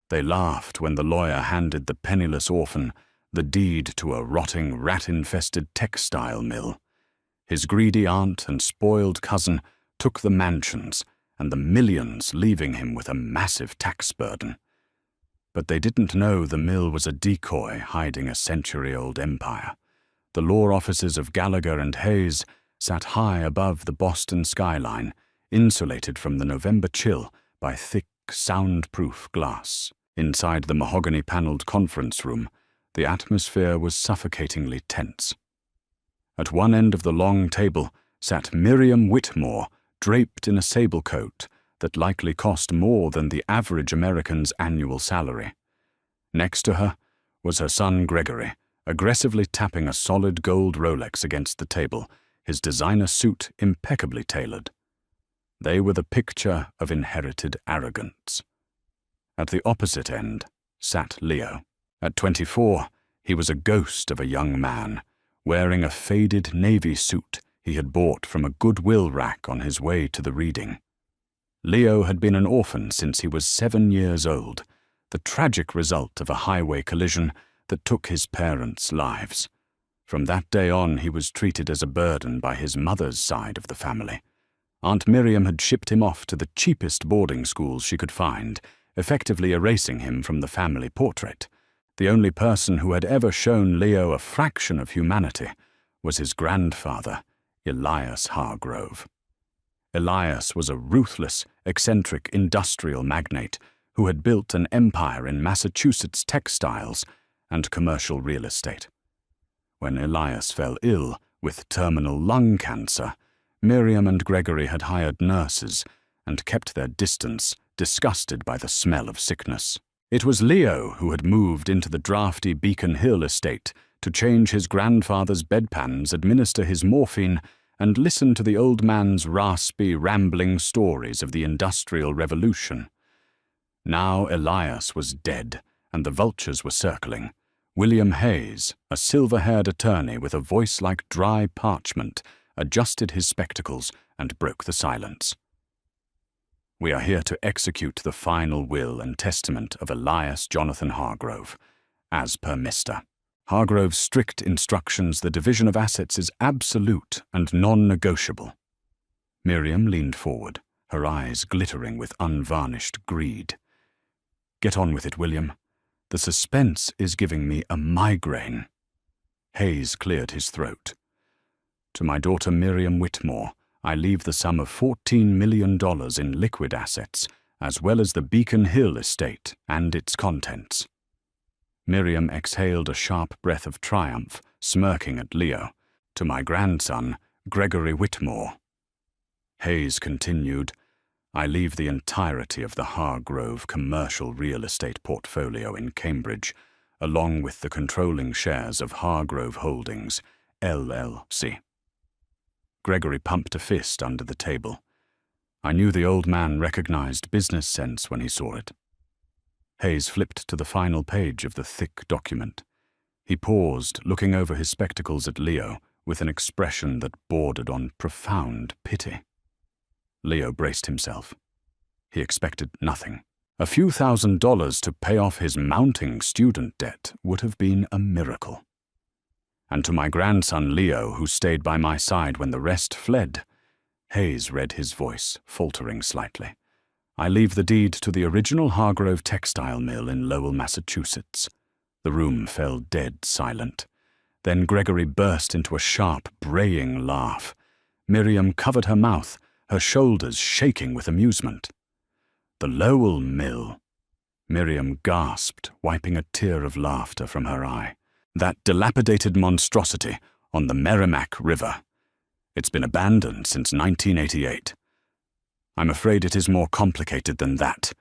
They laughed when the lawyer handed the penniless orphan the deed to a rotting, rat-infested textile mill. His greedy aunt and spoiled cousin took the mansions and the millions, leaving him with a massive tax burden. But they didn't know the mill was a decoy hiding a century-old empire. The law offices of Gallagher and Hayes sat high above the Boston skyline, insulated from the November chill by thick, soundproof glass. Inside the mahogany-paneled conference room, the atmosphere was suffocatingly tense. At one end of the long table sat Miriam Whitmore, draped in a sable coat that likely cost more than the average American's annual salary. Next to her was her son Gregory, aggressively tapping a solid gold Rolex against the table, his designer suit impeccably tailored. They were the picture of inherited arrogance. At the opposite end sat Leo. At 24, he was a ghost of a young man, wearing a faded navy suit he had bought from a Goodwill rack on his way to the reading. Leo had been an orphan since he was 7 years old, the tragic result of a highway collision that took his parents' lives. From that day on, he was treated as a burden by his mother's side of the family. Aunt Miriam had shipped him off to the cheapest boarding schools she could find, effectively erasing him from the family portrait. The only person who had ever shown Leo a fraction of humanity was his grandfather, Elias Hargrove. Elias was a ruthless, eccentric industrial magnate who had built an empire in Massachusetts textiles and commercial real estate. When Elias fell ill with terminal lung cancer, Miriam and Gregory had hired nurses and kept their distance, disgusted by the smell of sickness. It was Leo who had moved into the drafty Beacon Hill estate to change his grandfather's bedpans, administer his morphine, and listen to the old man's raspy, rambling stories of the Industrial Revolution. Now Elias was dead, and the vultures were circling. William Hayes, a silver-haired attorney with a voice like dry parchment, adjusted his spectacles and broke the silence. "We are here to execute the final will and testament of Elias Jonathan Hargrove, as per Mr. Hargrove's strict instructions. The division of assets is absolute and non-negotiable." Miriam leaned forward, her eyes glittering with unvarnished greed. "Get on with it, William. The suspense is giving me a migraine." Hayes cleared his throat. "To my daughter Miriam Whitmore, I leave the sum of $14 million in liquid assets, as well as the Beacon Hill estate and its contents." Miriam exhaled a sharp breath of triumph, smirking at Leo. "To my grandson, Gregory Whitmore." Hayes continued, "I leave the entirety of the Hargrove commercial real estate portfolio in Cambridge, along with the controlling shares of Hargrove Holdings, LLC. Gregory pumped a fist under the table. I knew the old man recognized business sense when he saw it. Hayes flipped to the final page of the thick document. He paused, looking over his spectacles at Leo with an expression that bordered on profound pity. Leo braced himself. He expected nothing. A few $1,000s to pay off his mounting student debt would have been a miracle. And to my grandson Leo, who stayed by my side when the rest fled, Hayes read his voice, faltering slightly, I leave the deed to the original Hargrove textile mill in Lowell, Massachusetts. The room fell dead silent. Then Gregory burst into a sharp, braying laugh. Miriam covered her mouth, her shoulders shaking with amusement. The Lowell mill. Miriam gasped, wiping a tear of laughter from her eye. That dilapidated monstrosity on the Merrimack River. It's been abandoned since 1988. I'm afraid it is more complicated than that,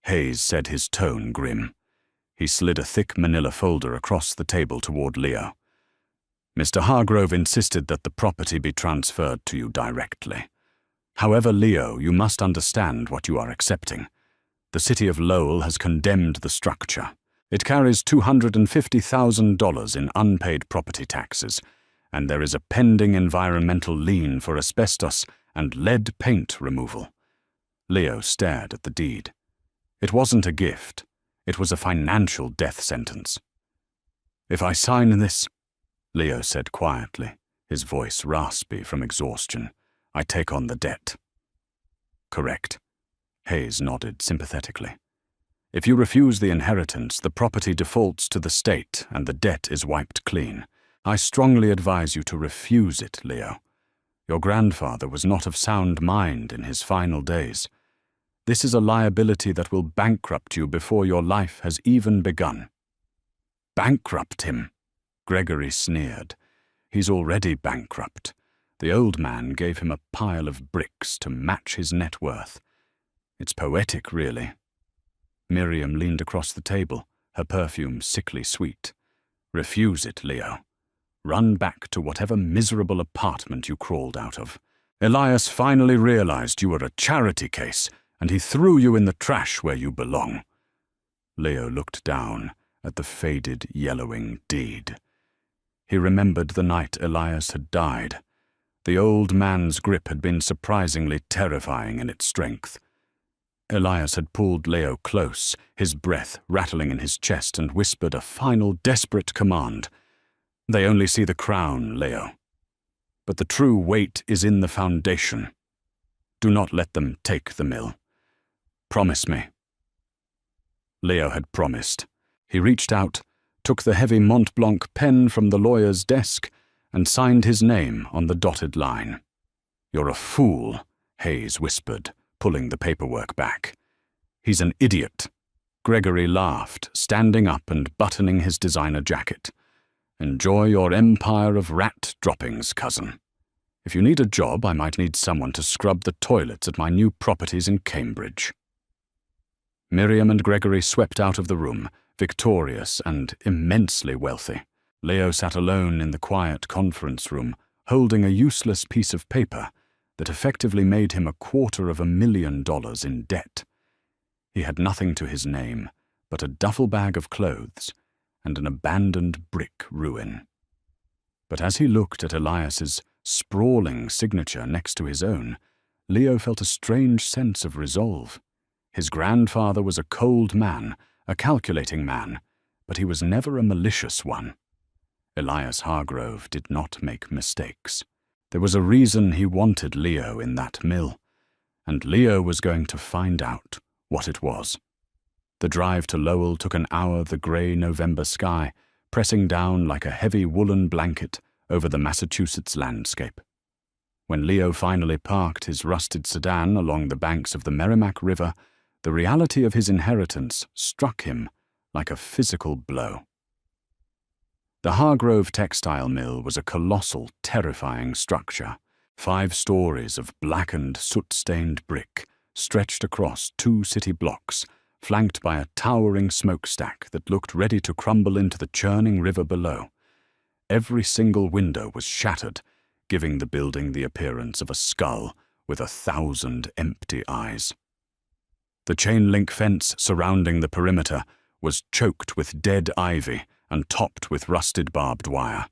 Hayes said, his tone grim. He slid a thick manila folder across the table toward Leo. Mr. Hargrove insisted that the property be transferred to you directly. However, Leo, you must understand what you are accepting. The city of Lowell has condemned the structure. It carries $250,000 in unpaid property taxes, and there is a pending environmental lien for asbestos and lead paint removal. Leo stared at the deed. It wasn't a gift. It was a financial death sentence. "If I sign this," Leo said quietly, his voice raspy from exhaustion, "I take on the debt." "Correct." Hayes nodded sympathetically. "If you refuse the inheritance, the property defaults to the state and the debt is wiped clean. I strongly advise you to refuse it, Leo. Your grandfather was not of sound mind in his final days. This is a liability that will bankrupt you before your life has even begun." "Bankrupt him?" Gregory sneered. "He's already bankrupt. The old man gave him a pile of bricks to match his net worth. It's poetic, really." Miriam leaned across the table, her perfume sickly sweet. "Refuse it, Leo. Run back to whatever miserable apartment you crawled out of. Elias finally realized you were a charity case, and he threw you in the trash where you belong." Leo looked down at the faded, yellowing deed. He remembered the night Elias had died. The old man's grip had been surprisingly terrifying in its strength. Elias had pulled Leo close, his breath rattling in his chest, and whispered a final desperate command. "They only see the crown, Leo. But the true weight is in the foundation. Do not let them take the mill. Promise me." Leo had promised. He reached out, took the heavy Mont Blanc pen from the lawyer's desk, and signed his name on the dotted line. "You're a fool," Hayes whispered, pulling the paperwork back. "He's an idiot." Gregory laughed, standing up and buttoning his designer jacket. "Enjoy your empire of rat droppings, cousin. If you need a job, I might need someone to scrub the toilets at my new properties in Cambridge." Miriam and Gregory swept out of the room, victorious and immensely wealthy. Leo sat alone in the quiet conference room, holding a useless piece of paper that effectively made him $250,000 in debt. He had nothing to his name but a duffel bag of clothes and an abandoned brick ruin. But as he looked at Elias's sprawling signature next to his own, Leo felt a strange sense of resolve. His grandfather was a cold man, a calculating man, but he was never a malicious one. Elias Hargrove did not make mistakes. There was a reason he wanted Leo in that mill, and Leo was going to find out what it was. The drive to Lowell took an hour, the grey November sky pressing down like a heavy woolen blanket over the Massachusetts landscape. When Leo finally parked his rusted sedan along the banks of the Merrimack River, the reality of his inheritance struck him like a physical blow. The Hargrove textile mill was a colossal, terrifying structure. 5 stories of blackened, soot-stained brick stretched across 2 city blocks, flanked by a towering smokestack that looked ready to crumble into the churning river below. Every single window was shattered, giving the building the appearance of a skull with 1,000 empty eyes. The chain-link fence surrounding the perimeter was choked with dead ivy and topped with rusted barbed wire.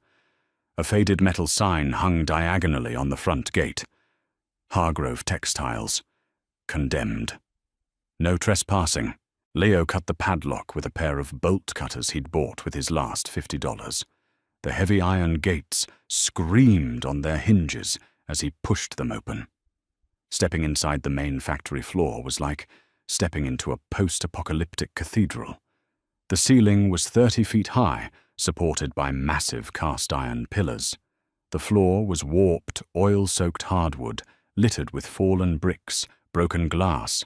A faded metal sign hung diagonally on the front gate. Hargrove Textiles. Condemned. No trespassing. Leo cut the padlock with a pair of bolt cutters he'd bought with his last $50. The heavy iron gates screamed on their hinges as he pushed them open. Stepping inside the main factory floor was like stepping into a post-apocalyptic cathedral. The ceiling was 30 feet high, supported by massive cast-iron pillars. The floor was warped, oil-soaked hardwood, littered with fallen bricks, broken glass,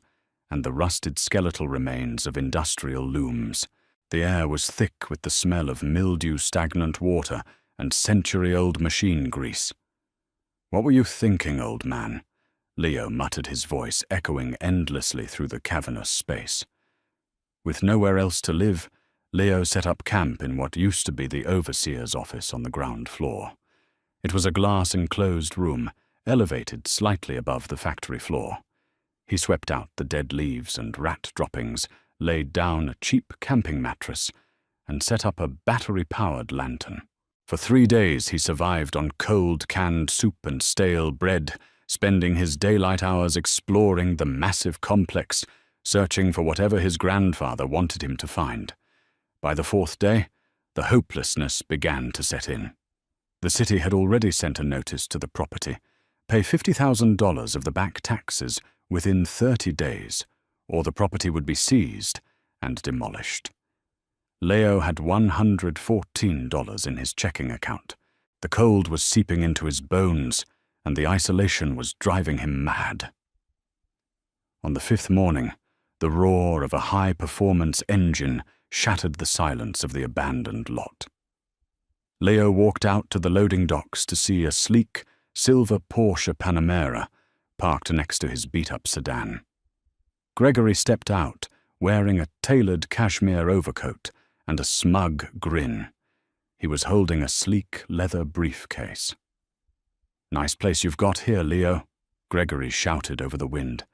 and the rusted skeletal remains of industrial looms. The air was thick with the smell of mildew-stagnant water and century-old machine grease. "What were you thinking, old man?" Leo muttered, his voice echoing endlessly through the cavernous space. With nowhere else to live, Leo set up camp in what used to be the overseer's office on the ground floor. It was a glass-enclosed room, elevated slightly above the factory floor. He swept out the dead leaves and rat droppings, laid down a cheap camping mattress, and set up a battery-powered lantern. For 3 days he survived on cold canned soup and stale bread, spending his daylight hours exploring the massive complex, searching for whatever his grandfather wanted him to find. By the fourth day, the hopelessness began to set in. The city had already sent a notice to the property: pay $50,000 of the back taxes within 30 days, or the property would be seized and demolished. Leo had $114 in his checking account. The cold was seeping into his bones, and the isolation was driving him mad. On the fifth morning, the roar of a high-performance engine shattered the silence of the abandoned lot. Leo walked out to the loading docks to see a sleek, silver Porsche Panamera parked next to his beat-up sedan. Gregory stepped out, wearing a tailored cashmere overcoat and a smug grin. He was holding a sleek leather briefcase. "Nice place you've got here, Leo," Gregory shouted over the wind.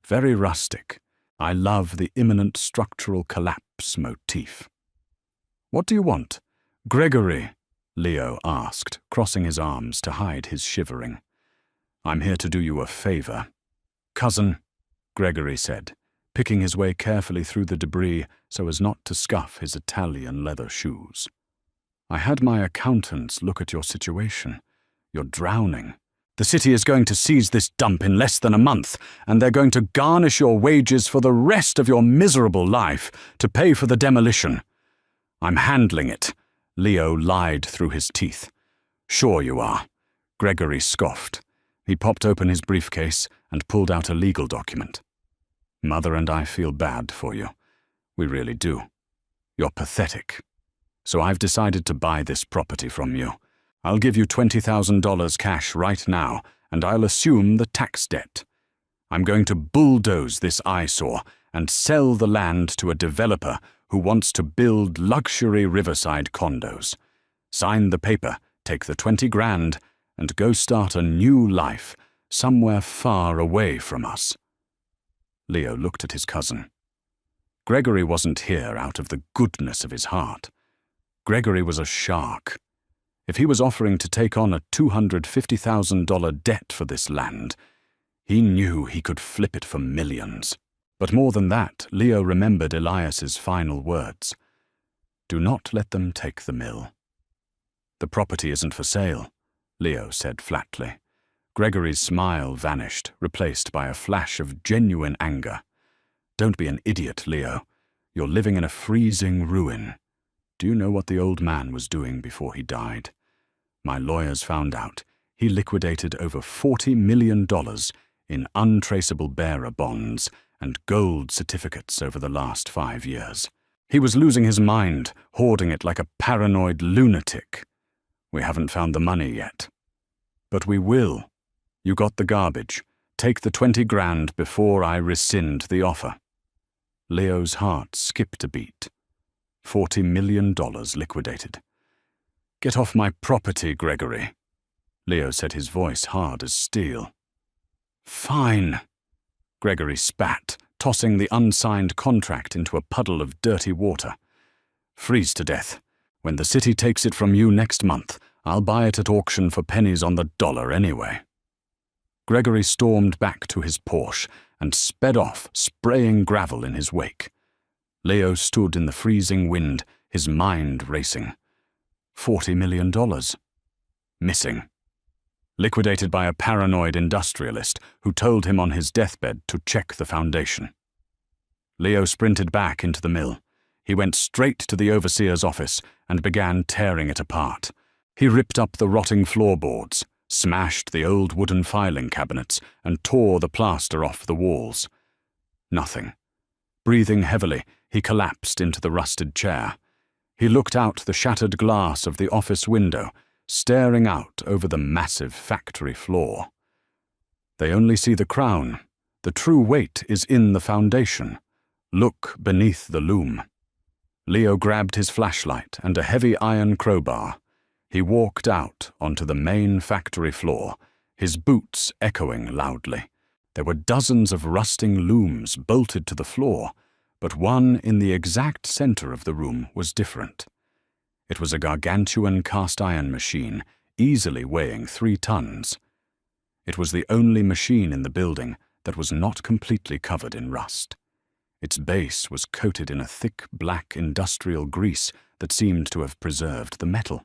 "Very rustic. I love the imminent structural collapse motif." "What do you want?" "Gregory," Leo asked, crossing his arms to hide his shivering. "I'm here to do you a favor." "Cousin," Gregory said, picking his way carefully through the debris so as not to scuff his Italian leather shoes. "I had my accountants look at your situation. You're drowning. The city is going to seize this dump in less than a month, and they're going to garnish your wages for the rest of your miserable life to pay for the demolition." "I'm handling it," Leo lied through his teeth. "Sure you are," Gregory scoffed. He popped open his briefcase and pulled out a legal document. "Mother and I feel bad for you. We really do. You're pathetic. So I've decided to buy this property from you. I'll give you $20,000 cash right now, and I'll assume the tax debt. I'm going to bulldoze this eyesore and sell the land to a developer who wants to build luxury riverside condos. Sign the paper, take the 20 grand, and go start a new life somewhere far away from us." Leo looked at his cousin. Gregory wasn't here out of the goodness of his heart. Gregory was a shark. If he was offering to take on a $250,000 debt for this land, he knew he could flip it for millions. But more than that, Leo remembered Elias's final words: "Do not let them take the mill." "The property isn't for sale," Leo said flatly. Gregory's smile vanished, replaced by a flash of genuine anger. "Don't be an idiot, Leo. You're living in a freezing ruin. Do you know what the old man was doing before he died? My lawyers found out. He liquidated over $40 million in untraceable bearer bonds and gold certificates over the last 5 years. He was losing his mind, hoarding it like a paranoid lunatic. We haven't found the money yet. But we will. You got the garbage. Take the 20 grand before I rescind the offer." Leo's heart skipped a beat. $40 million liquidated. "Get off my property, Gregory," Leo said, his voice hard as steel. "Fine," Gregory spat, tossing the unsigned contract into a puddle of dirty water. "Freeze to death. When the city takes it from you next month, I'll buy it at auction for pennies on the dollar anyway." Gregory stormed back to his Porsche and sped off, spraying gravel in his wake. Leo stood in the freezing wind, his mind racing. $40 million. Missing. Liquidated by a paranoid industrialist who told him on his deathbed to check the foundation. Leo sprinted back into the mill. He went straight to the overseer's office and began tearing it apart. He ripped up the rotting floorboards, smashed the old wooden filing cabinets, and tore the plaster off the walls. Nothing. Breathing heavily, he collapsed into the rusted chair. He looked out the shattered glass of the office window, staring out over the massive factory floor. They only see the crown. The true weight is in the foundation. Look beneath the loom. Leo grabbed his flashlight and a heavy iron crowbar. He walked out onto the main factory floor, his boots echoing loudly. There were dozens of rusting looms bolted to the floor, but one in the exact center of the room was different. It was a gargantuan cast-iron machine, easily weighing 3 tons. It was the only machine in the building that was not completely covered in rust. Its base was coated in a thick black industrial grease that seemed to have preserved the metal.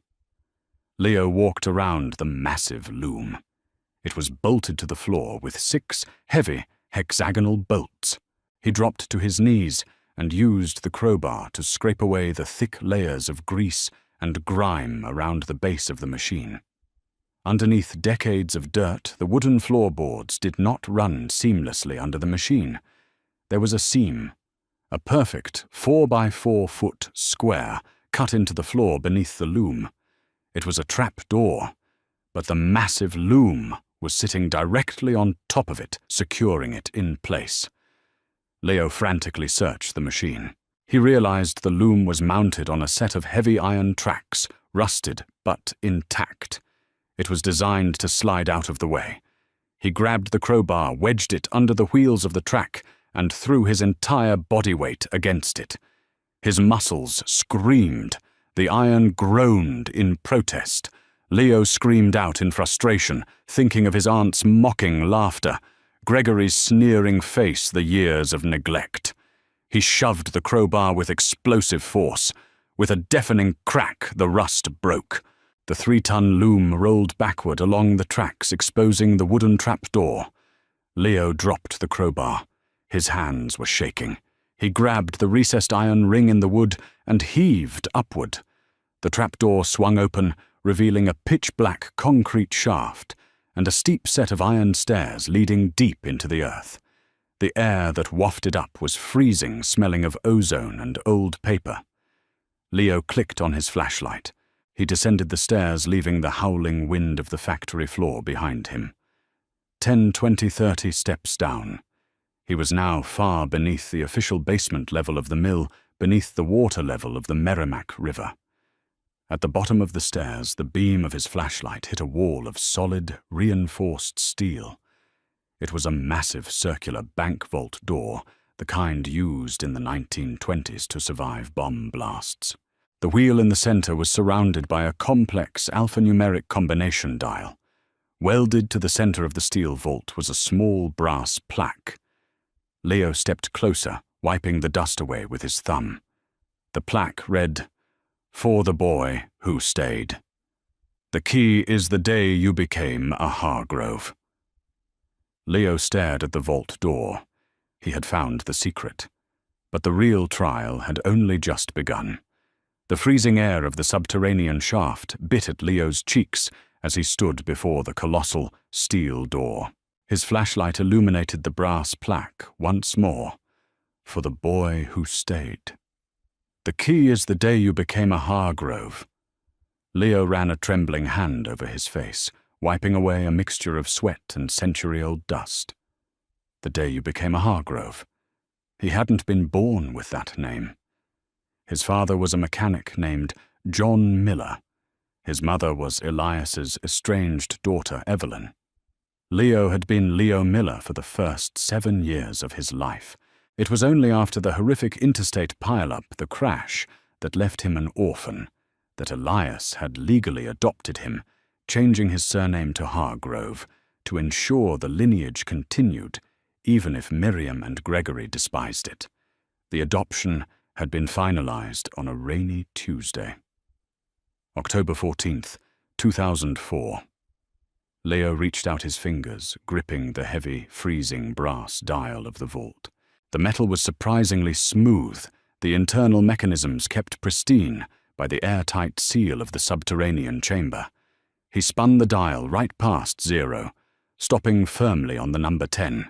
Leo walked around the massive loom. It was bolted to the floor with 6 heavy hexagonal bolts. He dropped to his knees and used the crowbar to scrape away the thick layers of grease and grime around the base of the machine. Underneath decades of dirt, the wooden floorboards did not run seamlessly under the machine. There was a seam, a perfect 4x4-foot square cut into the floor beneath the loom. It was a trap door, but the massive loom was sitting directly on top of it, securing it in place. Leo frantically searched the machine. He realized the loom was mounted on a set of heavy iron tracks, rusted but intact. It was designed to slide out of the way. He grabbed the crowbar, wedged it under the wheels of the track, and threw his entire body weight against it. His muscles screamed. The iron groaned in protest. Leo screamed out in frustration, thinking of his aunt's mocking laughter, Gregory's sneering face, the years of neglect. He shoved the crowbar with explosive force. With a deafening crack, the rust broke. The 3-ton loom rolled backward along the tracks, exposing the wooden trapdoor. Leo dropped the crowbar. His hands were shaking. He grabbed the recessed iron ring in the wood and heaved upward. The trapdoor swung open, revealing a pitch-black concrete shaft and a steep set of iron stairs leading deep into the earth. The air that wafted up was freezing, smelling of ozone and old paper. Leo clicked on his flashlight. He descended the stairs, leaving the howling wind of the factory floor behind him. 10, 20, 30 steps down. He was now far beneath the official basement level of the mill, beneath the water level of the Merrimack River. At the bottom of the stairs, the beam of his flashlight hit a wall of solid, reinforced steel. It was a massive circular bank vault door, the kind used in the 1920s to survive bomb blasts. The wheel in the center was surrounded by a complex alphanumeric combination dial. Welded to the center of the steel vault was a small brass plaque. Leo stepped closer, wiping the dust away with his thumb. The plaque read, "For the boy who stayed. The key is the day you became a Hargrove." Leo stared at the vault door. He had found the secret. But the real trial had only just begun. The freezing air of the subterranean shaft bit at Leo's cheeks as he stood before the colossal steel door. His flashlight illuminated the brass plaque once more. For the boy who stayed. The key is the day you became a Hargrove. Leo ran a trembling hand over his face, wiping away a mixture of sweat and century-old dust. The day you became a Hargrove. He hadn't been born with that name. His father was a mechanic named John Miller. His mother was Elias's estranged daughter, Evelyn. Leo had been Leo Miller for the first 7 years of his life. It was only after the horrific interstate pileup, the crash, that left him an orphan, that Elias had legally adopted him, changing his surname to Hargrove, to ensure the lineage continued, even if Miriam and Gregory despised it. The adoption had been finalized on a rainy Tuesday. October 14th, 2004. Leo reached out his fingers, gripping the heavy, freezing brass dial of the vault. The metal was surprisingly smooth, the internal mechanisms kept pristine by the airtight seal of the subterranean chamber. He spun the dial right past 0, stopping firmly on the number 10.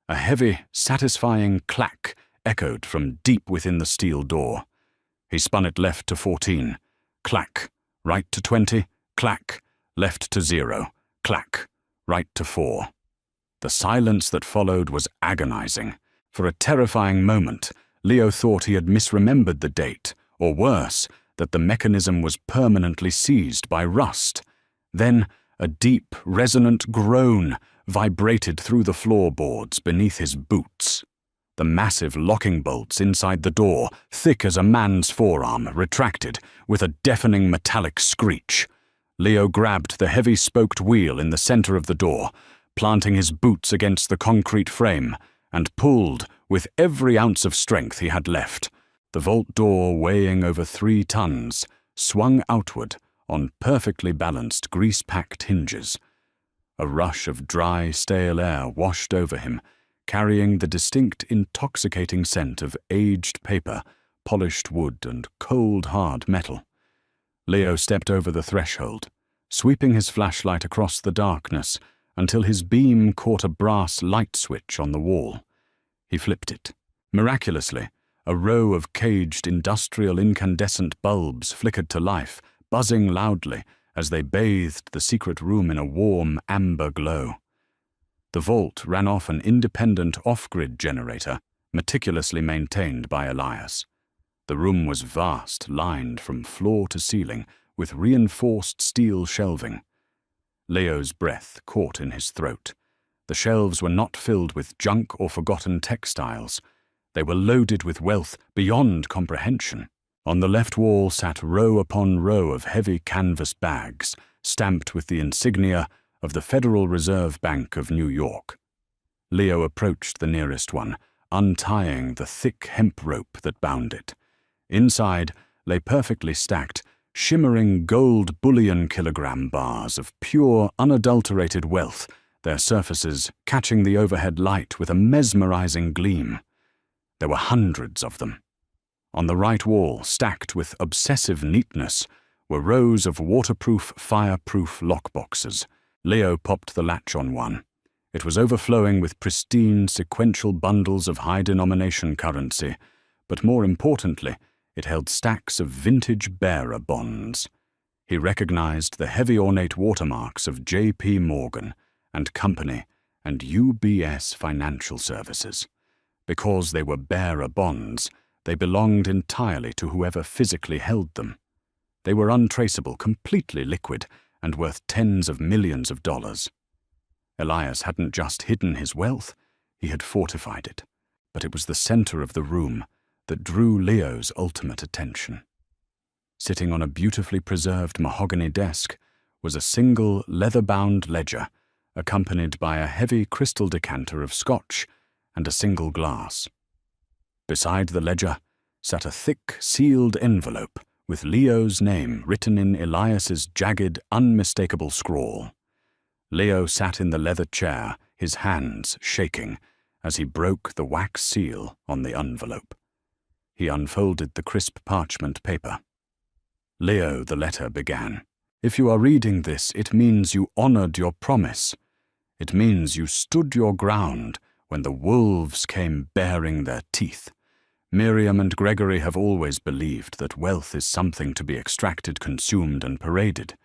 A heavy, satisfying clack echoed from deep within the steel door. He spun it left to 14. Clack. Right to 20. Clack. Left to 0. Clack. Right to 4. The silence that followed was agonizing. For a terrifying moment, Leo thought he had misremembered the date, or worse, that the mechanism was permanently seized by rust. Then a deep, resonant groan vibrated through the floorboards beneath his boots. The massive locking bolts inside the door, thick as a man's forearm, retracted with a deafening metallic screech. Leo grabbed the heavy spoked wheel in the center of the door, planting his boots against the concrete frame, and pulled with every ounce of strength he had left. The vault door, weighing over 3 tons, swung outward on perfectly balanced, grease-packed hinges. A rush of dry, stale air washed over him, carrying the distinct, intoxicating scent of aged paper, polished wood, and cold, hard metal. Leo stepped over the threshold, sweeping his flashlight across the darkness until his beam caught a brass light switch on the wall. He flipped it. Miraculously, a row of caged industrial incandescent bulbs flickered to life, buzzing loudly as they bathed the secret room in a warm, amber glow. The vault ran off an independent off-grid generator, meticulously maintained by Elias. The room was vast, lined from floor to ceiling with reinforced steel shelving. Leo's breath caught in his throat. The shelves were not filled with junk or forgotten textiles. They were loaded with wealth beyond comprehension. On the left wall sat row upon row of heavy canvas bags, stamped with the insignia of the Federal Reserve Bank of New York. Leo approached the nearest one, untying the thick hemp rope that bound it. Inside lay perfectly stacked, shimmering gold bullion kilogram bars of pure, unadulterated wealth, their surfaces catching the overhead light with a mesmerizing gleam. There were hundreds of them. On the right wall, stacked with obsessive neatness, were rows of waterproof, fireproof lockboxes. Leo popped the latch on one. It was overflowing with pristine, sequential bundles of high-denomination currency, but more importantly, it held stacks of vintage bearer bonds. He recognized the heavy ornate watermarks of J.P. Morgan and Company and UBS Financial Services. Because they were bearer bonds, they belonged entirely to whoever physically held them. They were untraceable, completely liquid, and worth tens of millions of dollars. Elias hadn't just hidden his wealth, he had fortified it, but it was the center of the room that drew Leo's ultimate attention. Sitting on a beautifully preserved mahogany desk was a single leather-bound ledger, accompanied by a heavy crystal decanter of scotch and a single glass. Beside the ledger sat a thick, sealed envelope with Leo's name written in Elias's jagged, unmistakable scrawl. Leo sat in the leather chair, his hands shaking, as he broke the wax seal on the envelope. He unfolded the crisp parchment paper. Leo, the letter began. If you are reading this, it means you honored your promise. It means you stood your ground when the wolves came baring their teeth. Miriam and Gregory have always believed that wealth is something to be extracted, consumed, and paraded.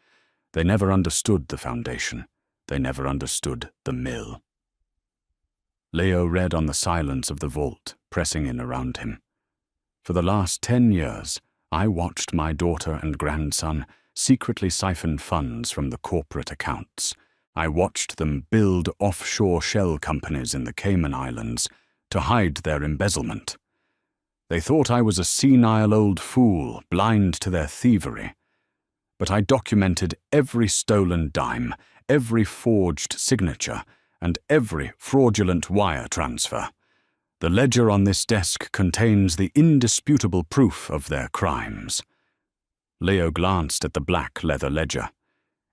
They never understood the foundation. They never understood the mill. Leo read on the silence of the vault, pressing in around him. For the last 10 years, I watched my daughter and grandson secretly siphon funds from the corporate accounts. I watched them build offshore shell companies in the Cayman Islands to hide their embezzlement. They thought I was a senile old fool, blind to their thievery. But I documented every stolen dime, every forged signature, and every fraudulent wire transfer. The ledger on this desk contains the indisputable proof of their crimes. Leo glanced at the black leather ledger.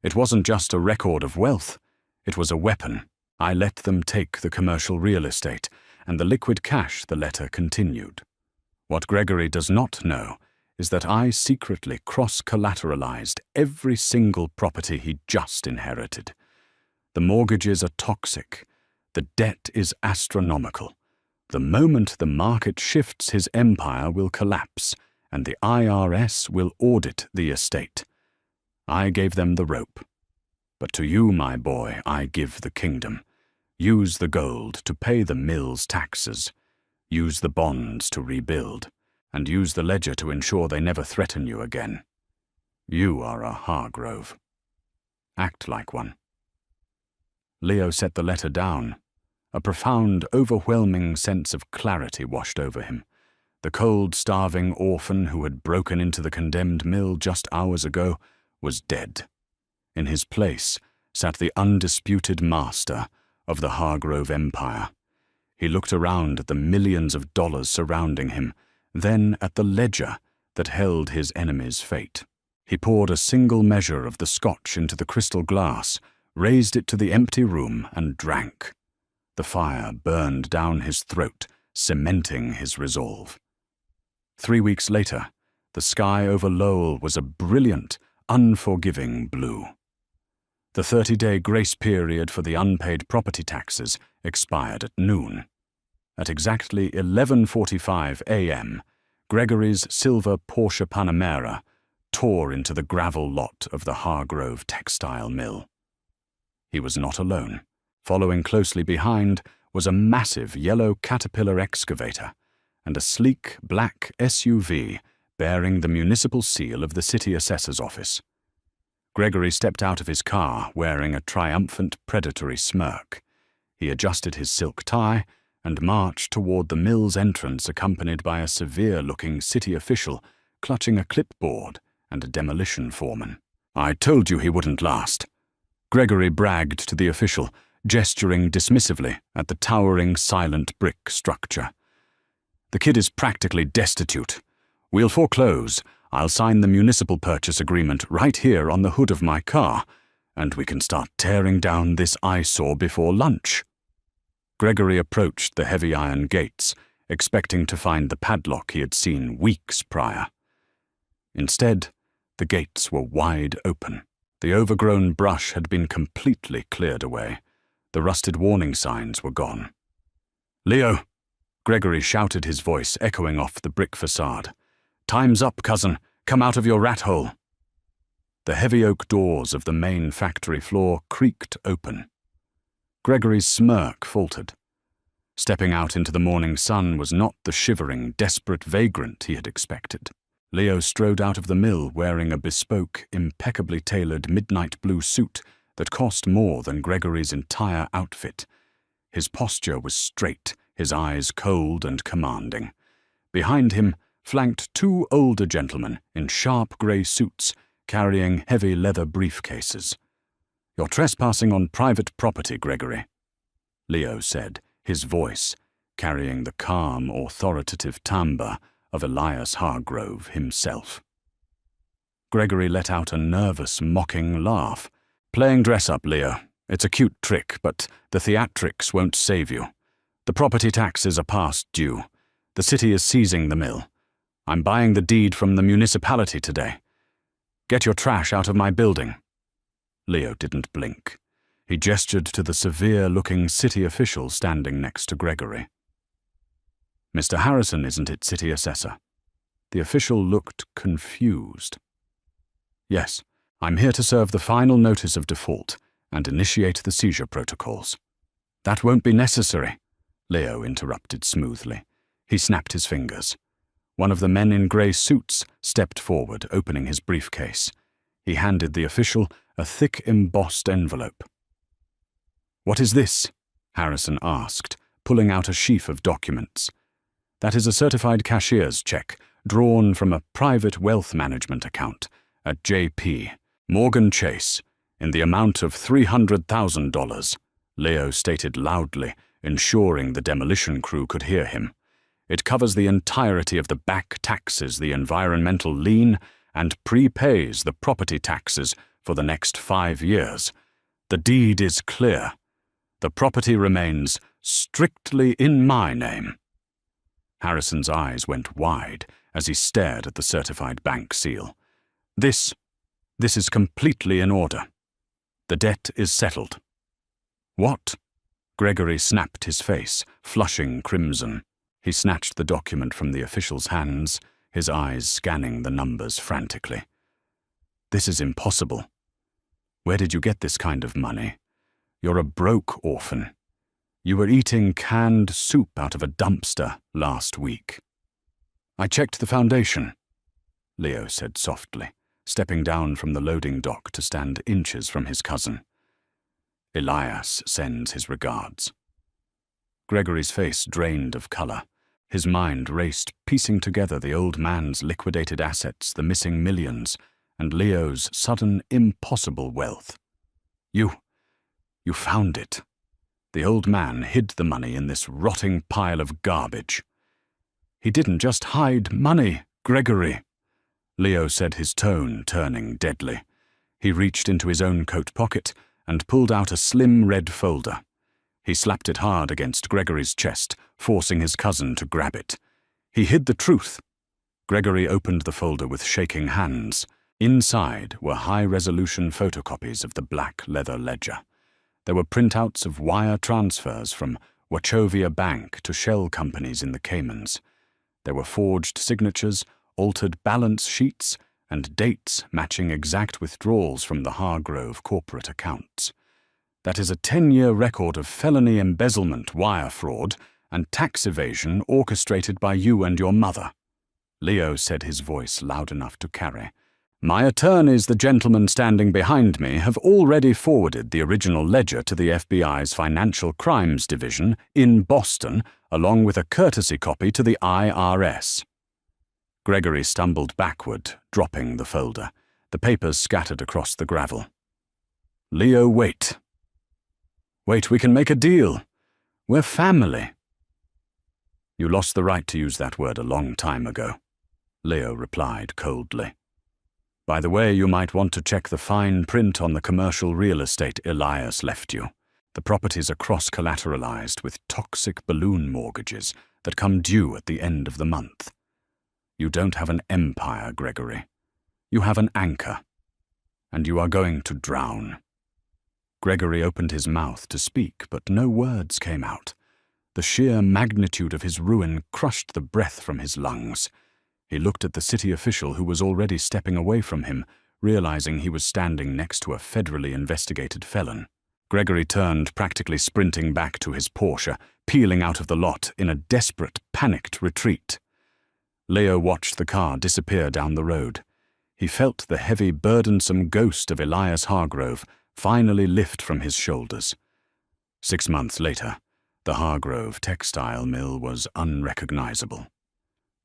It wasn't just a record of wealth. It was a weapon. I let them take the commercial real estate and the liquid cash, the letter continued. What Gregory does not know is that I secretly cross-collateralized every single property he just inherited. The mortgages are toxic. The debt is astronomical. The moment the market shifts, his empire will collapse, and the IRS will audit the estate. I gave them the rope. But to you, my boy, I give the kingdom. Use the gold to pay the mill's taxes. Use the bonds to rebuild. And use the ledger to ensure they never threaten you again. You are a Hargrove. Act like one. Leo set the letter down. A profound, overwhelming sense of clarity washed over him. The cold, starving orphan who had broken into the condemned mill just hours ago was dead. In his place sat the undisputed master of the Hargrove Empire. He looked around at the millions of dollars surrounding him, then at the ledger that held his enemy's fate. He poured a single measure of the scotch into the crystal glass, raised it to the empty room, and drank. The fire burned down his throat, cementing his resolve. 3 weeks later, the sky over Lowell was a brilliant, unforgiving blue. The 30-day grace period for the unpaid property taxes expired at noon. At exactly 11:45 a.m., Gregory's silver Porsche Panamera tore into the gravel lot of the Hargrove textile mill. He was not alone. Following closely behind was a massive yellow Caterpillar excavator and a sleek black SUV bearing the municipal seal of the city assessor's office. Gregory stepped out of his car wearing a triumphant, predatory smirk. He adjusted his silk tie and marched toward the mill's entrance accompanied by a severe-looking city official clutching a clipboard and a demolition foreman. "I told you he wouldn't last," Gregory bragged to the official, gesturing dismissively at the towering, silent brick structure. "The kid is practically destitute. We'll foreclose. I'll sign the municipal purchase agreement right here on the hood of my car, and we can start tearing down this eyesore before lunch." Gregory approached the heavy iron gates, expecting to find the padlock he had seen weeks prior. Instead, the gates were wide open. The overgrown brush had been completely cleared away. The rusted warning signs were gone. "Leo!" Gregory shouted, his voice echoing off the brick facade. "Time's up, cousin. Come out of your rat hole." The heavy oak doors of the main factory floor creaked open. Gregory's smirk faltered. Stepping out into the morning sun was not the shivering, desperate vagrant he had expected. Leo strode out of the mill wearing a bespoke, impeccably tailored midnight blue suit that cost more than Gregory's entire outfit. His posture was straight, his eyes cold and commanding. Behind him flanked 2 older gentlemen in sharp grey suits, carrying heavy leather briefcases. "You're trespassing on private property, Gregory," Leo said, his voice carrying the calm, authoritative timbre of Elias Hargrove himself. Gregory let out a nervous, mocking laugh. "Playing dress-up, Leo. It's a cute trick, but the theatrics won't save you. The property taxes are past due. The city is seizing the mill. I'm buying the deed from the municipality today. Get your trash out of my building." Leo didn't blink. He gestured to the severe-looking city official standing next to Gregory. "Mr. Harrison, isn't it, city assessor?" The official looked confused. "Yes, I'm here to serve the final notice of default and initiate the seizure protocols." "That won't be necessary," Leo interrupted smoothly. He snapped his fingers. One of the men in grey suits stepped forward, opening his briefcase. He handed the official a thick, embossed envelope. "What is this?" Harrison asked, pulling out a sheaf of documents. "That is a certified cashier's check, drawn from a private wealth management account at J.P. Morgan Chase, in the amount of $300,000, Leo stated loudly, ensuring the demolition crew could hear him. "It covers the entirety of the back taxes, the environmental lien, and prepays the property taxes for the next 5 years. The deed is clear. The property remains strictly in my name." Harrison's eyes went wide as he stared at the certified bank seal. This is completely in order. The debt is settled." "What?" Gregory snapped his face, flushing crimson. He snatched the document from the official's hands, his eyes scanning the numbers frantically. "This is impossible. Where did you get this kind of money? You're a broke orphan. You were eating canned soup out of a dumpster last week." "I checked the foundation," Leo said softly, stepping down from the loading dock to stand inches from his cousin. "Elias sends his regards." Gregory's face drained of color. His mind raced, piecing together the old man's liquidated assets, the missing millions, and Leo's sudden, impossible wealth. You found it," The old man hid the money in this rotting pile of garbage. He didn't just hide money, Gregory, Leo said, his tone turning deadly. He reached into his own coat pocket and pulled out a slim red folder. He slapped it hard against Gregory's chest, forcing his cousin to grab it. He hid the truth. Gregory opened the folder with shaking hands. Inside were high-resolution photocopies of the black leather ledger. There were printouts of wire transfers from Wachovia Bank to shell companies in the Caymans. There were forged signatures, altered balance sheets, and dates matching exact withdrawals from the Hargrove corporate accounts. That is a 10-year record of felony embezzlement, wire fraud, and tax evasion orchestrated by you and your mother, Leo said, his voice loud enough to carry. My attorneys, the gentlemen standing behind me, have already forwarded the original ledger to the FBI's Financial Crimes Division in Boston, along with a courtesy copy to the IRS. Gregory stumbled backward, dropping the folder. The papers scattered across the gravel. Leo, wait. Wait, we can make a deal. We're family. You lost the right to use that word a long time ago, Leo replied coldly. By the way, you might want to check the fine print on the commercial real estate Elias left you. The properties are cross-collateralized with toxic balloon mortgages that come due at the end of the month. You don't have an empire, Gregory. You have an anchor, and you are going to drown. Gregory opened his mouth to speak, but no words came out. The sheer magnitude of his ruin crushed the breath from his lungs. He looked at the city official who was already stepping away from him, realizing he was standing next to a federally investigated felon. Gregory turned, practically sprinting back to his Porsche, peeling out of the lot in a desperate, panicked retreat. Leo watched the car disappear down the road. He felt the heavy, burdensome ghost of Elias Hargrove finally lift from his shoulders. 6 months later, the Hargrove textile mill was unrecognizable.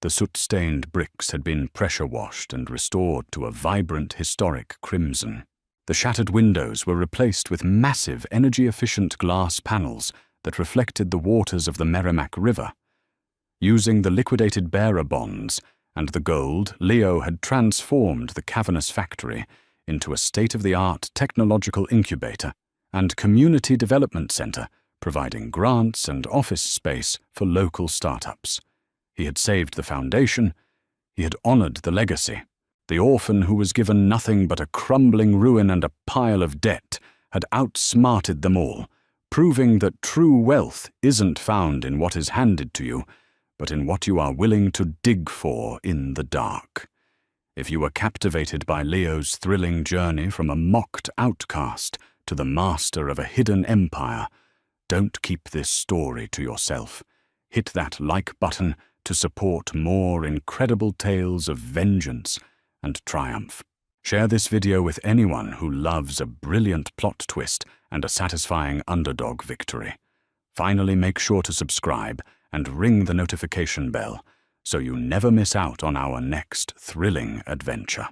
The soot-stained bricks had been pressure-washed and restored to a vibrant, historic crimson. The shattered windows were replaced with massive, energy-efficient glass panels that reflected the waters of the Merrimack River. Using the liquidated bearer bonds and the gold, Leo had transformed the cavernous factory into a state-of-the-art technological incubator and community development center, providing grants and office space for local startups. He had saved the foundation. He had honored the legacy. The orphan who was given nothing but a crumbling ruin and a pile of debt had outsmarted them all, proving that true wealth isn't found in what is handed to you, but in what you are willing to dig for in the dark. If you were captivated by Leo's thrilling journey from a mocked outcast to the master of a hidden empire, don't keep this story to yourself. Hit that like button to support more incredible tales of vengeance and triumph. Share this video with anyone who loves a brilliant plot twist and a satisfying underdog victory. Finally, make sure to subscribe and ring the notification bell so you never miss out on our next thrilling adventure.